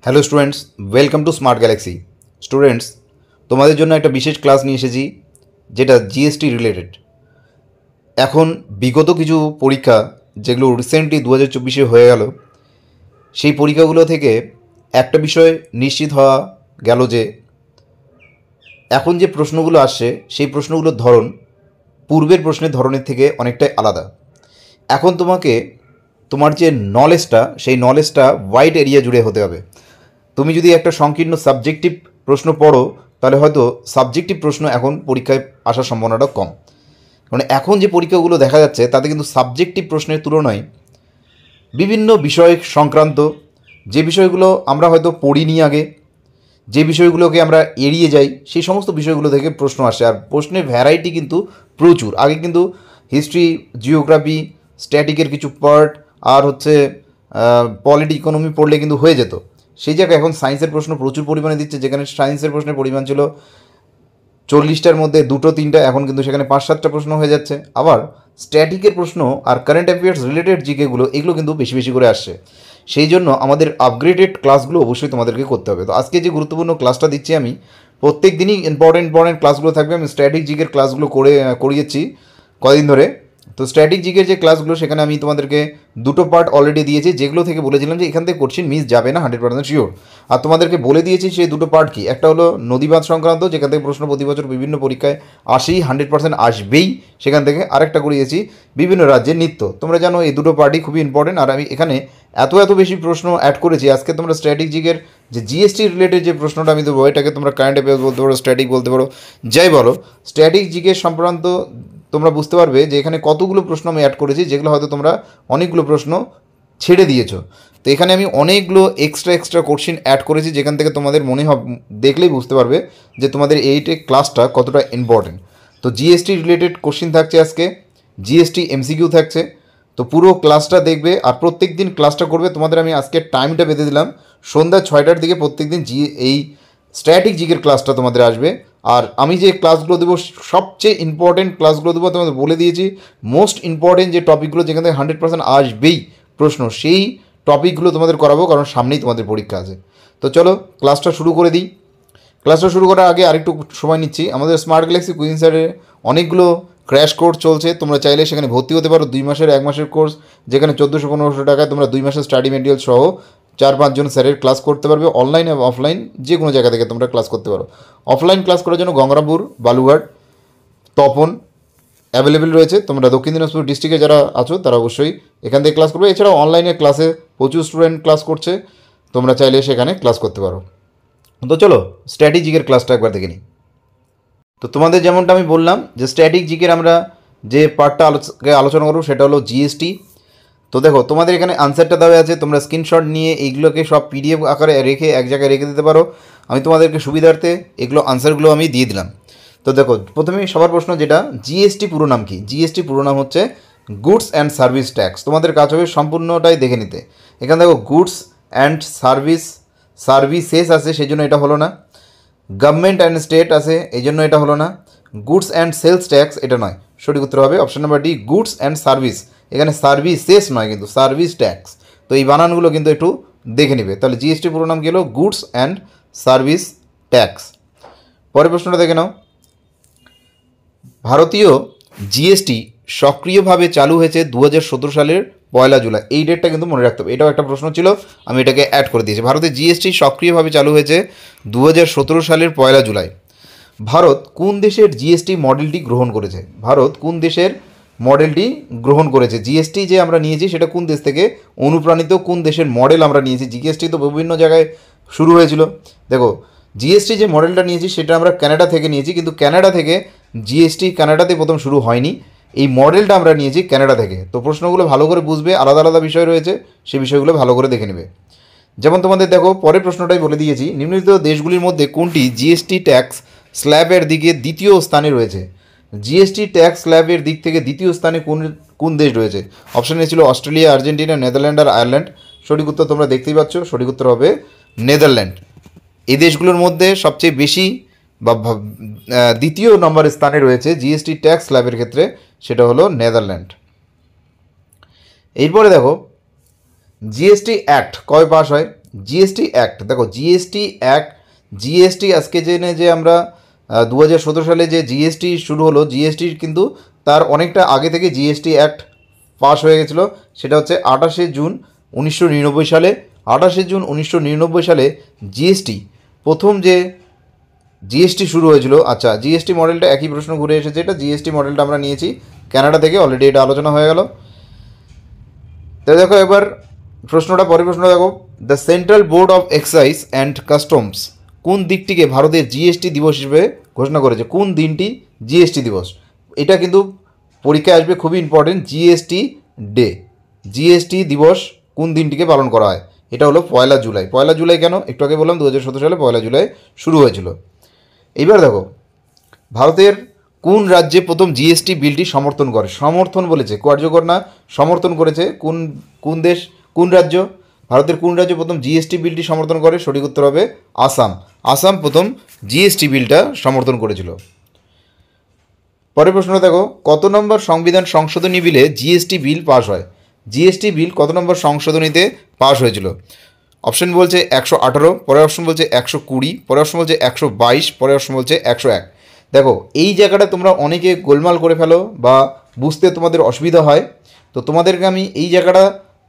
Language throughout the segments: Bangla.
Hello students, welcome to smart Galaxy. Students, তোমাদের জন্য একটা বিশেষ ক্লাস নিয়ে এসেছি যেটা জিএসটি রিলেটেড। এখন বিগত কিছু পরীক্ষা যেগুলো রিসেন্টলি 2024-এ হয়ে গেল, সেই পরীক্ষাগুলো থেকে একটা বিষয় নিশ্চিত হওয়া গেল যে এখন যে প্রশ্নগুলো আসছে সেই প্রশ্নগুলোর ধরন পূর্বের প্রশ্নের ধরনের থেকে অনেকটাই আলাদা। এখন তোমাকে তোমার যে নলেজটা সেই নলেজটা ওয়াইড এরিয়া জুড়ে হতে হবে। তুমি যদি একটা সংকীর্ণ সাবজেক্টিভ প্রশ্ন পড়ো তাহলে হয়তো সাবজেক্টিভ প্রশ্ন এখন পরীক্ষায় আসার সম্ভাবনাটা কম, কারণ এখন যে পরীক্ষাগুলো দেখা যাচ্ছে তাতে কিন্তু সাবজেক্টিভ প্রশ্নের তুলনায় বিভিন্ন বিষয় সংক্রান্ত যে বিষয়গুলো আমরা হয়তো পড়িনি আগে, যে বিষয়গুলোকে আমরা এড়িয়ে যাই, সেই সমস্ত বিষয়গুলো থেকে প্রশ্ন আসে। আর প্রশ্নের ভ্যারাইটি কিন্তু প্রচুর। আগে কিন্তু হিস্ট্রি, জিওগ্রাফি, স্ট্যাটিকের কিছু পার্ট আর পলিটি ইকোনমি পড়লে কিন্তু হয়ে যেত। সেই জায়গায় এখন সায়েন্সের প্রশ্ন প্রচুর পরিমাণে দিচ্ছে। যেখানে সায়েন্সের প্রশ্নের পরিমাণ ছিল 40টার মধ্যে 2-3টা, এখন কিন্তু সেখানে 5-7টা প্রশ্ন হয়ে যাচ্ছে। আবার স্ট্যাটিকের প্রশ্ন আর কারেন্ট অ্যাফেয়ার্স রিলেটেড জিকেগুলো এগুলো কিন্তু বেশি বেশি করে আসছে। সেই জন্য আমাদের আপগ্রেডেড ক্লাসগুলো অবশ্যই তোমাদেরকে করতে হবে। তো আজকে যে গুরুত্বপূর্ণ ক্লাসটা দিচ্ছি আমি, প্রত্যেক দিনই ইম্পর্টেন্ট ক্লাসগুলো থাকবে। আমি স্ট্যাটিক জিকের ক্লাসগুলো করিয়েছি কদিন ধরে। তো স্ট্যাটিক জিকের যে ক্লাসগুলো সেখানে আমি তোমাদেরকে দুটো পার্ট অলরেডি দিয়েছি, যেগুলো থেকে বলেছিলাম যে এখান থেকে কোশ্চেন মিস যাবে না 100% শিওর। আর তোমাদেরকে বলে দিয়েছি সেই দুটো পার্ট কি। একটা হলো নদীবাঁধ সংক্রান্ত, যেখান থেকে প্রশ্ন প্রতি বছর বিভিন্ন পরীক্ষায় আসেই, 100% আসবেই সেখান থেকে। আরেকটা করিয়েছি বিভিন্ন রাজ্যের নৃত্য। তোমরা জানো এই দুটো পার্টই খুবই ইম্পর্টেন্ট। আর আমি এখানে এত বেশি প্রশ্ন অ্যাড করেছি। আজকে তোমরা স্ট্যাটিক জিকের যে জিএসটি রিলেটেড যে প্রশ্নটা আমি দেবো, এটাকে তোমরা কারেন্ট অ্যাফেয়ার্স বলতে পারো, স্ট্যাটিক বলতে পারো, যাই বলো। স্ট্যাটিক জিকের সংক্রান্ত তোমরা বুঝতে পারবে যে এখানে কতগুলো প্রশ্ন আমি অ্যাড করেছি, যেগুলো হয়তো তোমরা অনেকগুলো প্রশ্ন ছেড়ে দিয়েছো। তো এখানে আমি অনেকগুলো এক্সট্রা কোশ্চেন অ্যাড করেছি, যেখান থেকে তোমাদের মনে হবে, দেখলেই বুঝতে পারবে যে তোমাদের এইটে ক্লাসটা কতটা ইম্পর্টেন্ট। তো জিএসটি রিলেটেড কোশ্চেন থাকছে আজকে, জিএসটি এমসিকিউ থাকছে। তো পুরো ক্লাসটা দেখবে আর প্রত্যেক দিন ক্লাসটা করবে। তোমাদের আমি আজকে টাইমটা বেঁধে দিলাম সন্ধ্যা 6টার দিকে প্রত্যেক দিন এই স্ট্যাটিক জিকের ক্লাসটা তোমাদের আসবে। আর আমি যে ক্লাসগুলো দেবো সবচেয়ে ইম্পর্টেন্ট ক্লাসগুলো দেবো। তোমাদের বলে দিয়েছি মোস্ট ইম্পর্টেন্ট যে টপিকগুলো যেখান থেকে 100% আসবেই প্রশ্ন, সেই টপিকগুলো তোমাদের করাবো, কারণ সামনেই তোমাদের পরীক্ষা আছে। তো চলো ক্লাসটা শুরু করে দিই। ক্লাসটা শুরু করার আগে আরেকটু সময় নিচ্ছি। আমাদের স্মার্ট গ্যালাক্সি কুইজিং স্যারে অনেকগুলো ক্র্যাশ কোর্স চলছে। তোমরা চাইলে সেখানে ভর্তি হতে পারো। 2 মাসের 1 মাসের কোর্স, যেখানে 1400-1500 টাকায় তোমরা 2 মাসের স্টাডি মেটেরিয়াল সহ 4-5 জন স্যারের ক্লাস করতে পারবে। অনলাইন এবং অফলাইন যে কোনো জায়গা থেকে তোমরা ক্লাস করতে পারো। অফলাইন ক্লাস করার জন্য গঙ্গারামপুর, বালুঘাট, তপন অ্যাভেলেবেল রয়েছে। তোমরা দক্ষিণ দিনাজপুর ডিস্ট্রিক্টে যারা আছো তারা অবশ্যই এখান থেকে ক্লাস করবে। এছাড়াও অনলাইনে ক্লাসে প্রচুর স্টুডেন্ট ক্লাস করছে, তোমরা চাইলে সেখানে ক্লাস করতে পারো। তো চলো স্ট্যাটিক জিকের ক্লাসটা একবার দেখে নিই। তো তোমাদের যেমনটা আমি বললাম যে স্ট্যাটিক জিকের আমরা যে পার্টটা আলোচনা করবো সেটা হলো জিএসটি। তো দেখো তোমাদের এখানে আনসারটা দেওয়া আছে, তোমরা স্ক্রিনশট নিয়ে এইগুলোকে সব পিডিএফ আকারে রেখে এক জায়গায় রেখে দিতে পারো। আমি তোমাদেরকে সুবিধার্থে এগুলো আনসারগুলো আমি দিয়ে দিলাম। তো দেখো প্রথমে সবার প্রশ্ন যেটা, জিএসটি পুরো নাম কি? জিএসটি পুরো নাম হচ্ছে গুডস অ্যান্ড সার্ভিস ট্যাক্স। তোমাদের কাজ হবে সম্পূর্ণটাই দেখে নিতে। এখানে দেখো গুডস অ্যান্ড সার্ভিসেস আছে, সেই জন্য এটা হলো না। গভর্নমেন্ট অ্যান্ড স্টেট আছে, এই জন্য এটা হলো না। গুডস অ্যান্ড সেলস ট্যাক্স এটা নয়, সঠিক উত্তর হবে option number D, goods and service. এখানে সার্ভিসেস নয়, কিন্তু সার্ভিস ট্যাক্স। তো এই বানানগুলো কিন্তু একটু দেখে নিবে। তাহলে জিএসটি পুরো নাম কি হলো? Goods and service tax. পরের প্রশ্নটা দেখে নাও। ভারতীয় জিএসটি সক্রিয়ভাবে চালু হয়েছে 2017 সালের 1 জুলাই। এই ডেটটা কিন্তু মনে রাখতে হবে, এটাও একটা প্রশ্ন ছিল, আমি এটাকে অ্যাড করে দিয়েছি। ভারতের জিএসটি সক্রিয়ভাবে চালু হয়েছে 2017 সালের 1 জুলাই। ভারত কোন দেশের জিএসটি মডেলটি গ্রহণ করেছে? ভারত কোন দেশের মডেলটি গ্রহণ করেছে? জিএসটি যে আমরা নিয়েছি সেটা কোন দেশ থেকে অনুপ্রাণিত, কোন দেশের মডেল আমরা নিয়েছি? জিএসটি তো বিভিন্ন জায়গায় শুরু হয়েছিল। দেখো জিএসটি যে মডেলটা নিয়েছি সেটা আমরা কানাডা থেকে নিয়েছি, কিন্তু কানাডা থেকে জিএসটি কানাডাতে প্রথম শুরু হয়নি। এই মডেলটা আমরা নিয়েছি কানাডা থেকে। তো প্রশ্নগুলো ভালো করে বুঝবে, আলাদা আলাদা বিষয় রয়েছে, সেই বিষয়গুলো ভালো করে দেখে নেবে। যেমন তোমাদের দেখো পরের প্রশ্নটাই বলে দিয়েছি, নিম্নলিখিত দেশগুলির মধ্যে কোনটি জিএসটি ট্যাক্স স্ল্যাবের দিকে দ্বিতীয় স্থানে রয়েছে? জিএসটি ট্যাক্স স্ল্যাবের দিক থেকে দ্বিতীয় স্থানে কোন দেশ রয়েছে? অপশানে ছিল অস্ট্রেলিয়া, আর্জেন্টিনা, নেদারল্যান্ড আর আয়ারল্যান্ড। সঠিক উত্তর তোমরা দেখতেই পাচ্ছ, সঠিক উত্তর হবে নেদারল্যান্ড। এই দেশগুলোর মধ্যে সবচেয়ে বেশি বা দ্বিতীয় নম্বরের স্থানে রয়েছে জিএসটি ট্যাক্স স্ল্যাবের ক্ষেত্রে, সেটা হলো নেদারল্যান্ড। এরপরে দেখো জিএসটি অ্যাক্ট কবে পাস হয়? জিএসটি অ্যাক্ট, দেখো জিএসটি অ্যাক্ট, জিএসটি আজকে জেনে যে আমরা 2017 সালে যে জিএসটি শুরু হলো, জিএসটির কিন্তু তার অনেকটা আগে থেকে জিএসটি অ্যাক্ট পাস হয়ে গেছিলো। সেটা হচ্ছে 28শে জুন 1999 সালে। 28শে জুন 1999 সালে জিএসটি প্রথম যে জিএসটি শুরু হয়েছিল। আচ্ছা, জিএসটি মডেলটা একই প্রশ্ন ঘুরে এসেছে, এটা জিএসটি মডেলটা আমরা নিয়েছি কানাডা থেকে, অলরেডি এটা আলোচনা হয়ে গেল। তো দেখো এবার প্রশ্নটা, পরের প্রশ্ন দেখো, the central board of excise and customs কোন দিকটিকে ভারতের জিএসটি দিবস হিসেবে ঘোষণা করেছে? কোন দিনটি জিএসটি দিবস? এটা কিন্তু পরীক্ষায় আসবে, খুবই ইম্পর্টেন্ট। জিএসটি ডে, জিএসটি দিবস কোন দিনটিকে পালন করা হয়? এটা হলো 1 জুলাই। 1 জুলাই কেন? একটু আগে বললাম 2017 সালে 1 জুলাই শুরু হয়েছিল। এইবার দেখো, ভারতের কোন রাজ্যে প্রথম জিএসটি বিলটি সমর্থন করে? সমর্থন বলেছে, কার্যকর না, সমর্থন করেছে। কোন কোন দেশ, কোন রাজ্য? ভারতের কোন রাজ্য প্রথম জিএসটি বিলটি সমর্থন করে? সঠিক উত্তর হবে আসাম। আসাম প্রথম জিএসটি বিলটা সমর্থন করেছিল। পরের প্রশ্ন দেখো, কত নম্বর সংবিধান সংশোধনী বিলে জিএসটি বিল পাস হয়? জিএসটি বিল কত নম্বর সংশোধনীতে পাস হয়েছিল? অপশন বলছে 118, পরের অপশন বলছে 120, পরের অপশন বলছে 122, পরের অপশন বলছে 101। দেখো এই জায়গাটা তোমরা অনেকে গোলমাল করে ফেলো বা বুঝতে তোমাদের অসুবিধা হয়, তো তোমাদেরকে আমি এই জায়গাটা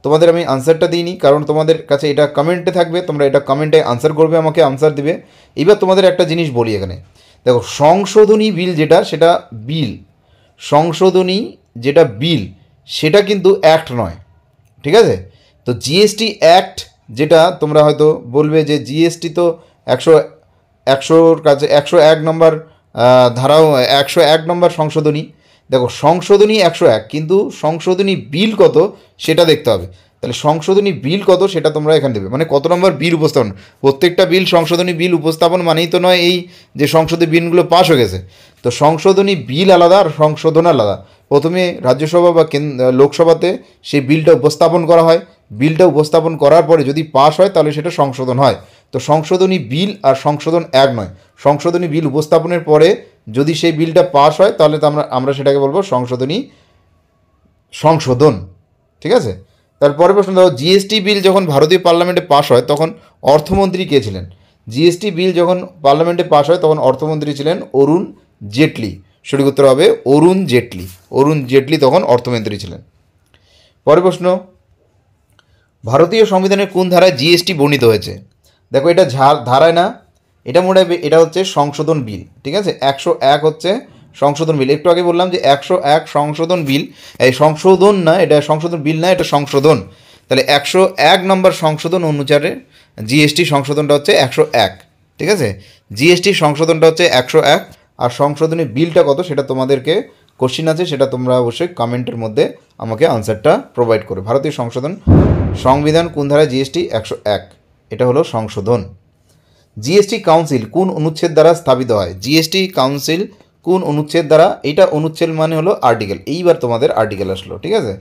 তোমাদের আমি আনসারটা দিইনি, কারণ তোমাদের কাছে এটা কমেন্টে থাকবে, তোমরা এটা কমেন্টে আনসার করবে, আমাকে আনসার দিবে। এবার তোমাদের একটা জিনিস বলি এখানে, দেখো সংশোধনী বিল যেটা, সেটা বিল, সংশোধনী যেটা বিল সেটা কিন্তু অ্যাক্ট নয়, ঠিক আছে? তো জিএসটি অ্যাক্ট যেটা তোমরা হয়তো বলবে যে জিএসটি তো 100-100-র কাছে 101 নম্বর ধারাও, 101 নম্বর সংশোধনী। দেখো সংশোধনী 101, কিন্তু সংশোধনী বিল কত সেটা দেখতে হবে। তাহলে সংশোধনী বিল কত সেটা তোমরা এখানে দেবে, মানে কত নম্বর বিল উপস্থাপন। প্রত্যেকটা বিল সংশোধনী বিল উপস্থাপন মানেই তো নয় এই যে সংশোধনী বিলগুলো পাস হয়ে গেছে। তো সংশোধনী বিল আলাদা আর সংশোধন আলাদা। প্রথমে রাজ্যসভা বা লোকসভাতে সেই বিলটা উপস্থাপন করা হয়, বিলটা উপস্থাপন করার পরে যদি পাস হয় তাহলে সেটা সংশোধন হয়। তো সংশোধনী বিল আর সংশোধন এক নয়। সংশোধনী বিল উপস্থাপনের পরে যদি সেই বিলটা পাস হয় তাহলে তো আমরা সেটাকে বলবো সংশোধন, ঠিক আছে? তারপরে প্রশ্ন দেখো, জিএসটি বিল যখন ভারতীয় পার্লামেন্টে পাস হয় তখন অর্থমন্ত্রী কে ছিলেন? জিএসটি বিল যখন পার্লামেন্টে পাস হয় তখন অর্থমন্ত্রী ছিলেন অরুণ জেটলি। সঠিক উত্তর হবে অরুণ জেটলি। অরুণ জেটলি তখন অর্থমন্ত্রী ছিলেন। পরের প্রশ্ন, ভারতীয় সংবিধানের কোন ধারায় জিএসটি বর্ণিত হয়েছে? দেখো এটা ধারায় না, এটা মনে হবে এটা হচ্ছে সংশোধন বিল, ঠিক আছে? 101 হচ্ছে সংশোধন বিল। একটু আগে বললাম যে 101 সংশোধন বিল, এই সংশোধন না, এটা সংশোধন বিল না, এটা সংশোধন। তাহলে 101 নম্বর সংশোধন অনুসারে জিএসটি সংশোধনটা হচ্ছে 101, ঠিক আছে? জিএসটি সংশোধনটা হচ্ছে 101, আর সংশোধনী বিলটা কত সেটা তোমাদেরকে কোশ্চিন আছে, সেটা তোমরা অবশ্যই কমেন্টের মধ্যে আমাকে আনসারটা প্রোভাইড করো। ভারতীয় সংবিধান কোন ধারায় জিএসটি? 101, এটা হলো সংশোধন। জিএসটি কাউন্সিল কোন অনুচ্ছেদ দ্বারা স্থাপিত হয়? জিএসটি কাউন্সিল কোন অনুচ্ছেদ দ্বারা? এটা অনুচ্ছেদ মানে হলো আর্টিকেল। এইবার তোমাদের আর্টিকেল আসলো, ঠিক আছে?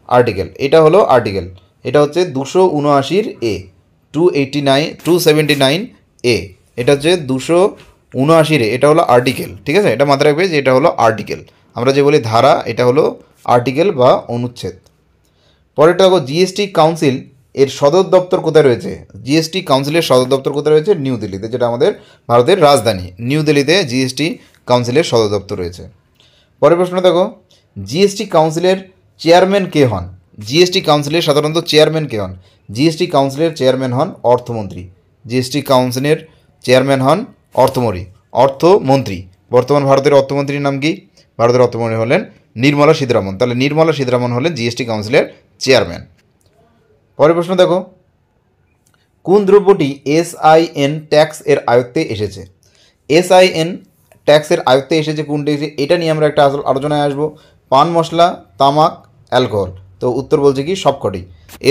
আর্টিকেল, এটা হলো আর্টিকেল, এটা হচ্ছে 279 এ, 279 এ, এটা হচ্ছে 279 এ, এটা হলো আর্টিকেল, ঠিক আছে? এটা মাথায় রাখবে যে এটা হলো আর্টিকেল। আমরা যে বলি ধারা, এটা হলো আর্টিকেল বা অনুচ্ছেদ। পরেরটা দেখো, জিএসটি কাউন্সিল এর সদর দপ্তর কোথায় রয়েছে? জিএসটি কাউন্সিলের সদর দপ্তর কোথায় রয়েছে? নিউ দিল্লিতে, যেটা আমাদের ভারতের রাজধানী। নিউ দিল্লিতে জিএসটি কাউন্সিলের সদর দপ্তর রয়েছে। পরের প্রশ্ন দেখো, জিএসটি কাউন্সিলের চেয়ারম্যান কে হন? জিএসটি কাউন্সিলের সাধারণত চেয়ারম্যান কে হন? জিএসটি কাউন্সিলের চেয়ারম্যান হন অর্থমন্ত্রী। জিএসটি কাউন্সিলের চেয়ারম্যান হন অর্থমন্ত্রী। বর্তমান ভারতের অর্থমন্ত্রীর নাম কি? ভারতের অর্থমন্ত্রী হলেন নির্মলা সীতারামন। তাহলে নির্মলা সীতারামন হলেন জিএসটি কাউন্সিলের চেয়ারম্যান। পরের প্রশ্ন দেখো, কোন দ্রব্যটি এসআইএন ট্যাক্স এর আয়ত্তে এসেছে? এসআইএন ট্যাক্সের আয়ত্তে এসেছে কোনটি? এটা নিয়ে আমরা একটা আলোচনায় আসবো। পান মশলা, তামাক, অ্যালকোহল। তো উত্তর বলছে কি সবকটি।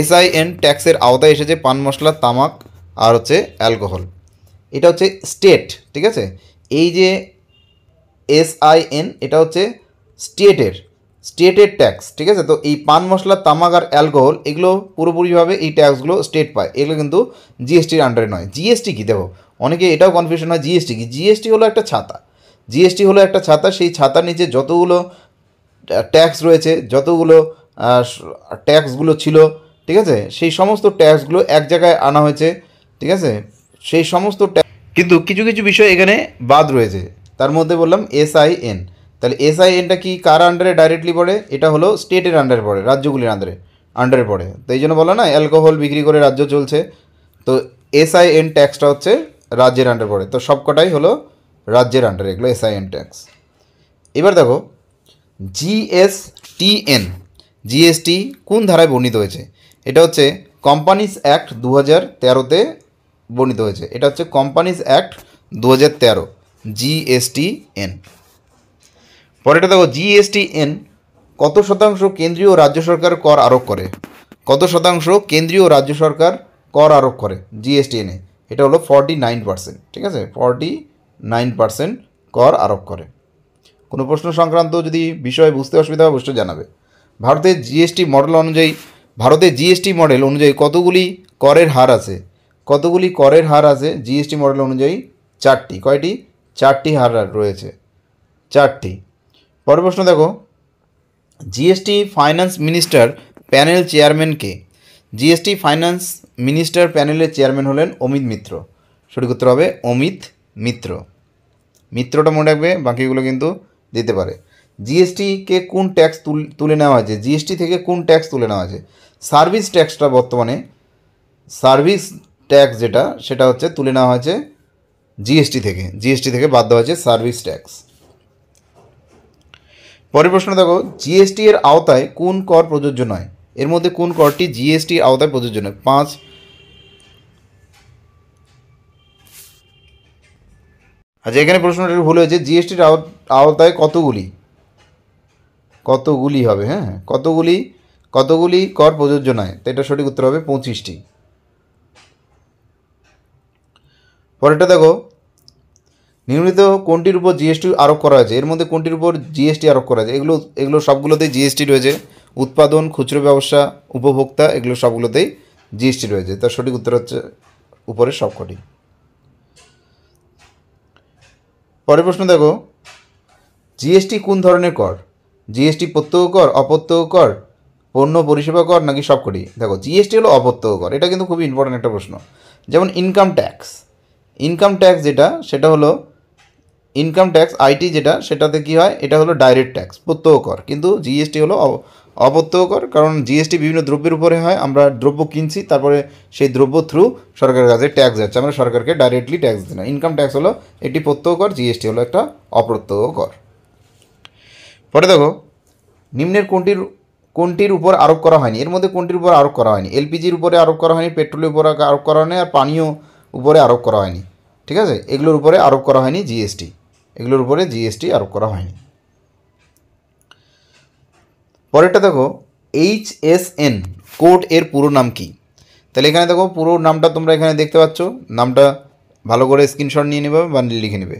এসআইএন ট্যাক্সের আওতায় এসেছে পান মশলা, তামাক আর হচ্ছে অ্যালকোহল। এটা হচ্ছে স্টেট, ঠিক আছে? এই যে এসআইএন, এটা হচ্ছে স্টেটের ট্যাক্স, ঠিক আছে? তো এই পান মশলা, তামাক আর অ্যালকোহল এগুলো পুরোপুরিভাবে এই ট্যাক্সগুলো স্টেট পায়, এগুলো কিন্তু জিএসটির আন্ডারে নয়। জিএসটি কি দেখো, অনেকে এটাও কনফিউশন হয়, জিএসটি কি? জিএসটি হলো একটা ছাতা, জিএসটি হলো একটা ছাতা, সেই ছাতার নিচে যতগুলো ট্যাক্স রয়েছে, যতগুলো ট্যাক্সগুলো ছিল, ঠিক আছে, সেই সমস্ত ট্যাক্সগুলো এক জায়গায় আনা হয়েছে। ঠিক আছে, সেই সমস্ত ট্যাক্স, কিন্তু কিছু কিছু বিষয় এখানে বাদ রয়েছে। তার মধ্যে বললাম SIN। তাহলে SINটা কি কার আন্ডারে ডাইরেক্টলি পড়ে? এটা হলো স্টেটের আন্ডারে পড়ে, রাজ্যগুলির আন্ডারে পড়ে। তো এই জন্য বলো না অ্যালকোহল বিক্রি করে রাজ্য চলছে, তো SIN ট্যাক্সটা হচ্ছে রাজ্যের আন্ডারে পড়ে। তো সবকটাই হলো রাজ্যের আন্ডারে, এগুলো SIN ট্যাক্স। এবার দেখো GSTN, জিএসটি কোন ধারায় বর্ণিত হয়েছে? এটা হচ্ছে কোম্পানিজ অ্যাক্ট 2013-তে বর্ণিত হয়েছে। এটা হচ্ছে কোম্পানিজ অ্যাক্ট 2013, GSTN। পরেরটা দেখো GSTN কত শতাংশ কেন্দ্রীয় ও রাজ্য সরকার কর আরোপ করে? কত শতাংশ কেন্দ্রীয় ও রাজ্য সরকার কর আরোপ করে GSTN-এ? এটা হলো 49%। ঠিক আছে, 49% কর আরোপ করে। কোনো প্রশ্ন সংক্রান্ত যদি বিষয় বুঝতে অসুবিধা হয় অবশ্যই জানাবে। ভারতের জিএসটি মডেল অনুযায়ী কতগুলি করের হার আছে? কতগুলি করের হার আছে জিএসটি মডেল অনুযায়ী? 4টি। কয়টি? 4টি হার রয়েছে, 4টি। পরের প্রশ্ন দেখো GST finance minister panel chairman কে? জিএসটি ফাইন্যান্স মিনিস্টার প্যানেলের চেয়ারম্যান হলেন অমিত মিত্র। সঠিক উত্তর হবে অমিত মিত্র। মিত্রটা মনে রাখবে, বাকিগুলো কিন্তু দিতে পারে। জিএসটিকে কোন ট্যাক্স তুলে নেওয়া হয়েছে? জিএসটি থেকে কোন ট্যাক্স তুলে নেওয়া হয়েছে? সার্ভিস ট্যাক্সটা বর্তমানে, সার্ভিস ট্যাক্স যেটা সেটা হচ্ছে তুলে নেওয়া হয়েছে জিএসটি থেকে বাদ দেওয়া হয়েছে সার্ভিস ট্যাক্স। পরের প্রশ্ন দেখো জিএসটি এর আওতায় কোন কর প্রযোজ্য নয়? এর মধ্যে কোন করটি জিএসটির আওতায় প্রযোজ্য নয়? 5। আচ্ছা, এখানে প্রশ্নটা ভুল হয়েছে। জিএসটির আওতায় কতগুলি হবে? হ্যাঁ, কতগুলি কর প্রযোজ্য নয়? তো এটা সঠিক উত্তর হবে 25টি। পরেরটা দেখো নিম্নলিখিত কোনটির উপর জিএসটি আরোপ করা হয়েছে? এর মধ্যে কোনটির উপর জিএসটি আরোপ করা হয়েছে? এগুলো সবগুলোতেই জিএসটি রয়েছে। উৎপাদন, খুচরো ব্যবসা, উপভোক্তা, এগুলো সবগুলোতেই জিএসটি রয়েছে। তার সঠিক উত্তর হচ্ছে উপরের সবকটি। পরের প্রশ্ন দেখো জিএসটি কোন ধরনের কর? জিএসটি প্রত্যক্ষ কর, অপ্রত্যক্ষ কর, পণ্য পরিষেবা কর, নাকি সবকটি? দেখো জিএসটি হলো অপ্রত্যক্ষ কর। এটা কিন্তু খুবই ইম্পর্টেন্ট একটা প্রশ্ন। যেমন ইনকাম ট্যাক্স যেটা সেটা হলো ইনকাম ট্যাক্স আইটি, যেটা সেটাতে কী হয়? এটা হলো ডাইরেক্ট ট্যাক্স, প্রত্যক্ষ কর। কিন্তু জিএসটি হলো অপ্রত্যক্ষ কর, কারণ জিএসটি বিভিন্ন দ্রব্যের উপরে হয়। আমরা দ্রব্য কিনছি, তারপরে সেই দ্রব্য থ্রু সরকারের কাছে ট্যাক্স যাচ্ছে, আমরা সরকারকে ডাইরেক্টলি ট্যাক্স দিই না। ইনকাম ট্যাক্স হলো একটি প্রত্যক্ষ কর, জিএসটি হলো একটা অপ্রত্যক্ষ কর। পরে দেখো নিম্নের কোনটির উপর আরোপ করা হয়নি? এর মধ্যে কোনটির উপর আরোপ করা হয়নি? এলপিজির উপরে আরোপ করা হয়নি, পেট্রোলের উপরে আরোপ করা হয়নি, আর পানীয় উপরে আরোপ করা হয়নি। ঠিক আছে, এগুলোর উপরে আরোপ করা হয়নি জিএসটি, এগুলোর উপরে জিএসটি আরোপ করা হয়নি। পরেরটা দেখো HSN কোড এর পুরো নাম কি? তাহলে এখানে দেখো পুরো নামটা তোমরা এখানে দেখতে পাচ্ছ, নামটা ভালো করে স্ক্রিনশট নিয়ে নেবে বা লিখে নেবে।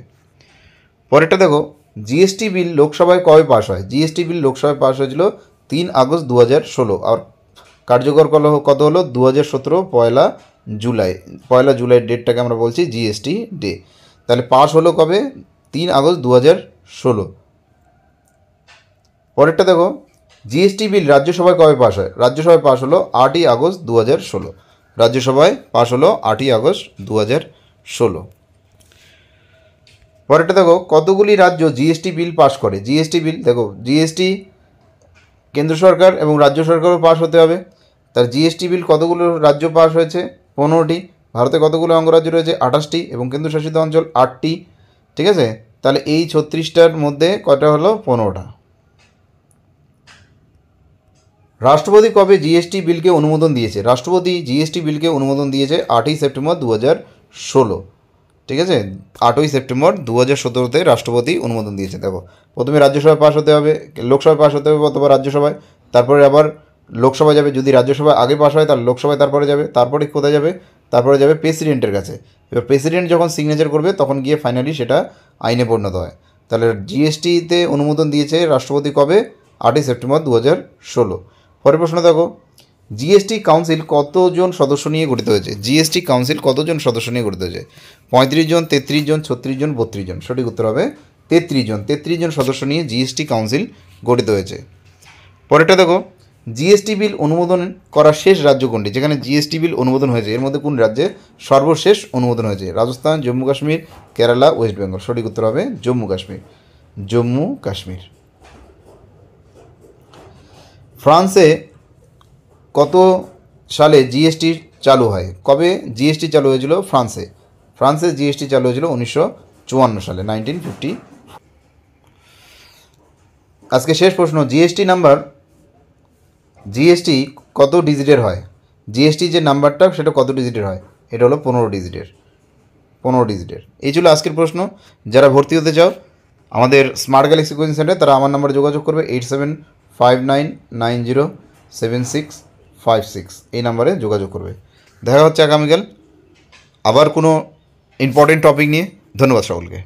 পরেরটা দেখো জিএসটি বিল লোকসভায় কবে পাস হয়? জিএসটি বিল লোকসভায় পাস হয়েছিল 3 আগস্ট 2016, আর কার্যকর কত হলো? 2017 পয়লা জুলাই ডেটটাকে আমরা বলছি জিএসটি ডে। তাহলে পাস হলো কবে? 3 আগস্ট 2016। পরেরটা দেখো জিএসটি বিল রাজ্যসভায় কবে পাস হয়? রাজ্যসভায় পাস হলো 8ই আগস্ট 2016। রাজ্যসভায় পাস হলো 8ই আগস্ট 2016। পরেরটা দেখো কতগুলি রাজ্য জিএসটি বিল পাস করে? জিএসটি বিল দেখো জিএসটি কেন্দ্র সরকার এবং রাজ্য সরকারও পাস হতে হবে। তার জিএসটি বিল কতগুলো রাজ্য পাস হয়েছে? 15টি। ভারতে কতগুলো অঙ্গরাজ্য রয়েছে? 28টি, এবং কেন্দ্রশাসিত অঞ্চল 8টি। ঠিক আছে, তাহলে এই 36টার মধ্যে কয়টা হলো? 15টা। রাষ্ট্রপতি কবে জিএসটি বিলকে অনুমোদন দিয়েছে? রাষ্ট্রপতি জিএসটি বিলকে অনুমোদন দিয়েছে 8ই সেপ্টেম্বর 2016। ঠিক আছে, 8ই সেপ্টেম্বর 2017-তে রাষ্ট্রপতি অনুমোদন দিয়েছে। দেখো প্রথমে রাজ্যসভায় পাস হতে হবে, লোকসভায় পাস হতে হবে, অথবা রাজ্যসভায়, তারপরে আবার লোকসভায় যাবে। যদি রাজ্যসভায় আগে পাস হয় তাহলে লোকসভায় তারপরে যাবে, তারপরে কোথায় যাবে? তারপরে যাবে প্রেসিডেন্টের কাছে। এবার প্রেসিডেন্ট যখন সিগনেচার করবে তখন গিয়ে ফাইনালি সেটা আইনে পরিণত হয়। তাহলে জিএসটিতে অনুমোদন দিয়েছে রাষ্ট্রপতি কবে? 8ই সেপ্টেম্বর 2016। পরের প্রশ্ন দেখো জিএসটি কাউন্সিল কতজন সদস্য নিয়ে গঠিত হয়েছে? জিএসটি কাউন্সিল কতজন সদস্য নিয়ে গঠিত হয়েছে? 35 জন, 33 জন, 36 জন, 32 জন। সঠিক উত্তর হবে 33 জন। 33 জন সদস্য নিয়ে জিএসটি কাউন্সিল গঠিত হয়েছে। পরেরটা দেখো জিএসটি বিল অনুমোদন করা শেষ রাজ্য কোনটি? যেখানে জিএসটি বিল অনুমোদন হয়েছে এর মধ্যে কোন রাজ্যে সর্বশেষ অনুমোদন হয়েছে? রাজস্থান, জম্মু কাশ্মীর, কেরালা, ওয়েস্ট বেঙ্গল। সঠিক উত্তর হবে জম্মু কাশ্মীর। জম্মু কাশ্মীর। ফ্রান্সে কত সালে জিএসটি চালু হয়? কবে জিএসটি চালু হয়েছিল ফ্রান্সে? ফ্রান্সে জিএসটি চালু হয়েছিল 1954 সালে, 1950। আজকে শেষ প্রশ্ন, জিএসটি কত ডিজিটের হয়? জিএসটি যে নাম্বারটা সেটা কত ডিজিটের হয়? এটা হলো 15 ডিজিটের। 15 ডিজিটের। এই ছিল আজকের প্রশ্ন। যারা ভর্তি হতে চাও আমাদের স্মার্ট গ্যালাক্সি কোচিং সেন্টারে, তারা আমার নাম্বারে যোগাযোগ করবে 8759907656। এই নাম্বারে যোগাযোগ করবে। দেখা হচ্ছে আগামীকাল আবার কোনো ইম্পর্টেন্ট টপিক নিয়ে। ধন্যবাদ সকলকে।